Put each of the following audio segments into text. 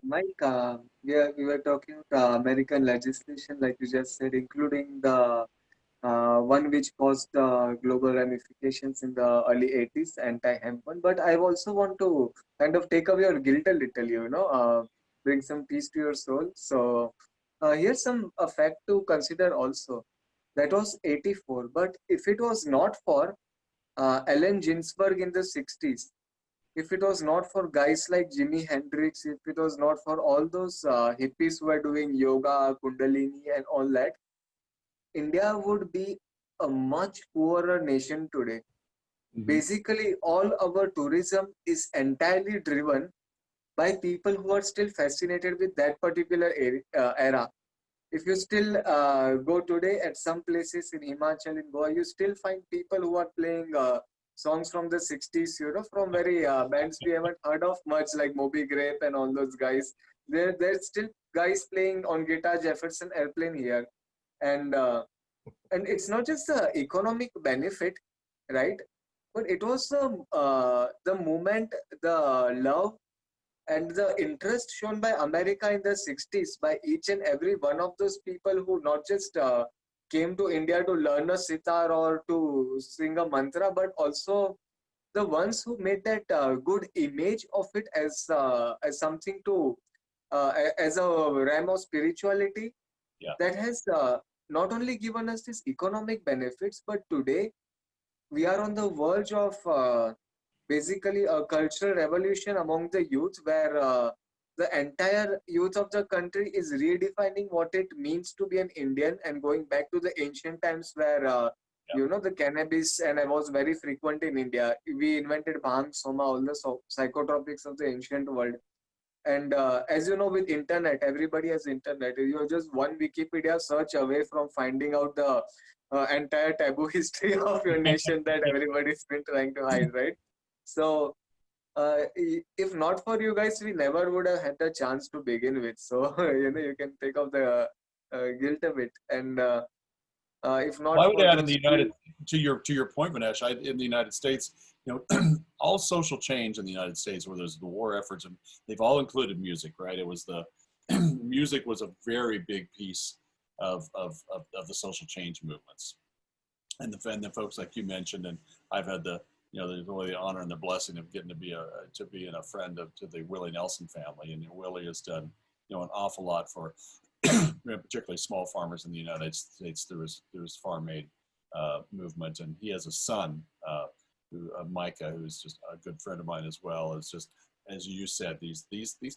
Mike, we were talking American legislation, like you just said, including the one which caused global ramifications in the early 80s, anti-hemp one. But I also want to kind of take away your guilt a little, bring some peace to your soul. So here's some a fact to consider also. That was 84, but if it was not for Allen Ginsberg in the 60s, if it was not for guys like Jimi Hendrix, if it was not for all those hippies who are doing yoga, Kundalini, and all that, India would be a much poorer nation today. Hmm. Basically, all our tourism is entirely driven by people who are still fascinated with that particular era. If you still go today at some places in Himachal, in Goa, you still find people who are playing songs from the 60s, from very bands we haven't heard of much, like Moby Grape and all those guys. There's still guys playing on guitar Jefferson Airplane here. And it's not just the economic benefit, right? But it was the movement, the love, and the interest shown by America in the 60s by each and every one of those people who not just came to India to learn a sitar or to sing a mantra, but also the ones who made that good image of it as something to as a realm of spirituality Yeah. that has not only given us these economic benefits, but today we are on the verge of basically a cultural revolution among the youth where the entire youth of the country is redefining what it means to be an Indian and going back to the ancient times where Yeah. the cannabis and I was very frequent in India. We invented bhang, soma, all the psychotropics of the ancient world. And as you know, with internet, everybody has internet. You're just one Wikipedia search away from finding out the entire taboo history of your nation that everybody's been trying to hide, right? So, if not for you guys, we never would have had the chance to begin with. So, you can take off the guilt a bit. And if Well, not I would for add in those the two, United to your point, Manesh, in the United States, all social change in the United States, where there's the war efforts, and they've all included music, right? It was the music was a very big piece of the social change movements, and the folks like you mentioned, and I've had the really the honor and the blessing of getting to be a friend to the Willie Nelson family, and Willie has done an awful lot for particularly small farmers in the United States through his farm aid movement, and he has a son, Micah, who's just a good friend of mine as well. Is just, as you said, these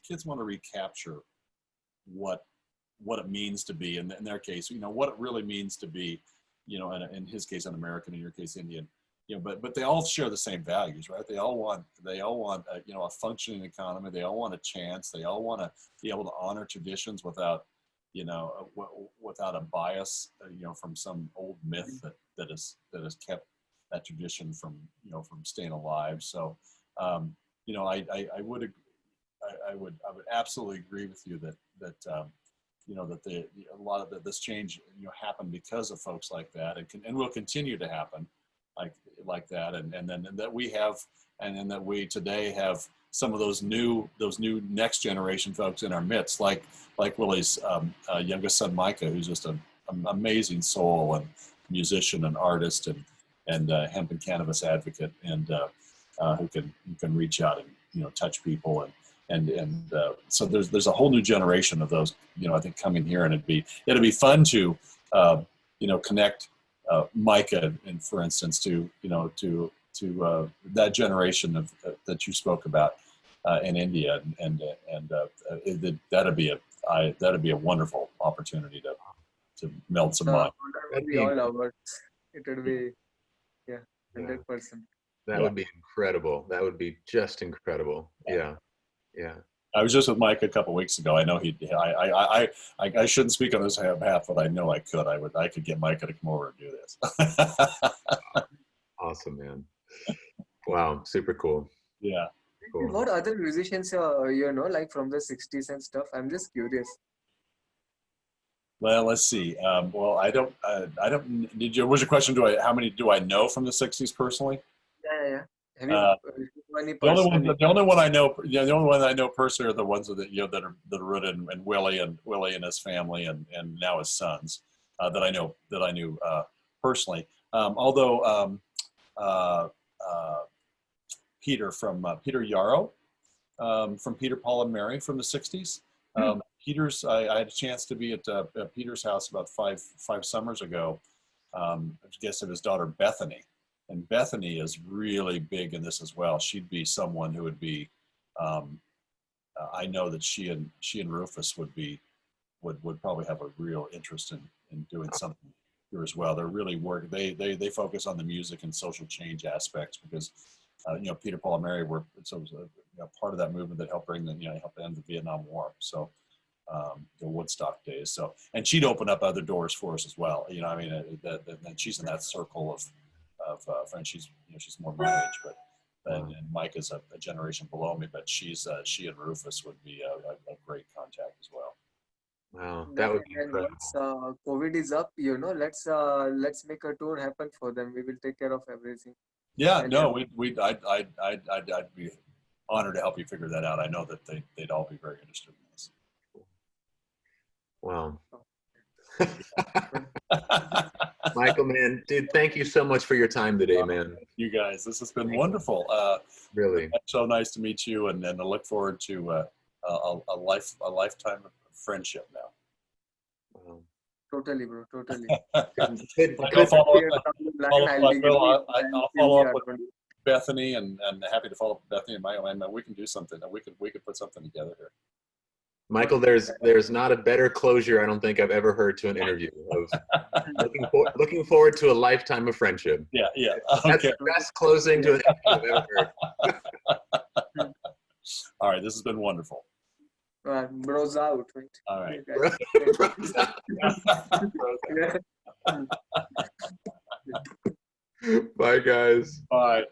kids want to recapture what it means to be, in their case, what it really means to be, in his case an American, in your case Indian, but they all share the same values, right? They all want a functioning economy. They all want a chance. They all want to be able to honor traditions without without a bias, from some old myth that has kept that tradition from staying alive. So, I would absolutely agree with you that a lot of this change happened because of folks like that, and will continue to happen like that, and then that we have, and then that we today have some of those new next generation folks in our midst, like Willie's youngest son Micah, who's just an amazing soul and musician and artist and hemp and cannabis advocate, and who can reach out and touch people, and so there's a whole new generation of those I think coming here, and it'd be fun to connect Micah, and for instance, to that generation of that you spoke about in India, and that'd be a wonderful opportunity to meld some the minds. honor would That'd be be all ours. It would be, yeah, yeah, 100%. that Yeah. would be incredible. That would be just incredible. Yeah, yeah. I was just with Mike a couple of weeks ago. I know I shouldn't speak on his behalf, but I know I could. I could get Micah to come over and do this. Awesome, man. Wow, super cool. Yeah. Cool. What other musicians, like from the 60s and stuff? I'm just curious. Well, let's see. Well, I don't. Was your question? How many do I know from the '60s personally? Yeah, yeah, yeah. Have you Uh, any the only one, personally? the only one I know, the only one I know personally are the ones that that are rooted in Willie and his family and now his sons that I knew personally. Although uh, uh, Peter from Peter Yarrow from Peter, Paul, and Mary from the '60s. Peter's. I had a chance to be at Peter's house about five summers ago. I guess of his daughter Bethany, and Bethany is really big in this as well. She'd be someone who would be. I know that she and Rufus would probably have a real interest in doing something here as well. They're really work. They focus on the music and social change aspects because Peter, Paul, and Mary were part of that movement that helped bring help end the Vietnam War. So the Woodstock days. So and she'd open up other doors for us as well. And she's in that circle of friends. She's more my age, but. And Mike is a generation below me, but she and Rufus would be a great contact as well. Wow, that Then would be again, incredible. once COVID is up, let's make a tour happen for them. We will take care of everything. Yeah, And no, I'd be honored to help you figure that out. I know that they'd all be very interested in this. Wow. Michael, man, dude, thank you so much for your time today, man. You guys, this has been wonderful. Really. So nice to meet you, and I look forward to a lifetime of friendship now. Wow. totally, bro, totally. Good, I'll good. follow up with Bethany, and happy to follow up with Bethany and Michael. And we can do something. We could put something together here. Michael, there's not a better closure I don't think I've ever heard to an interview of looking forward to a lifetime of friendship. Yeah. That's Okay. the best closing to an interview I've ever heard. All right, this has been wonderful. Bros out, right? All right. Yeah. Bye, guys. Bye.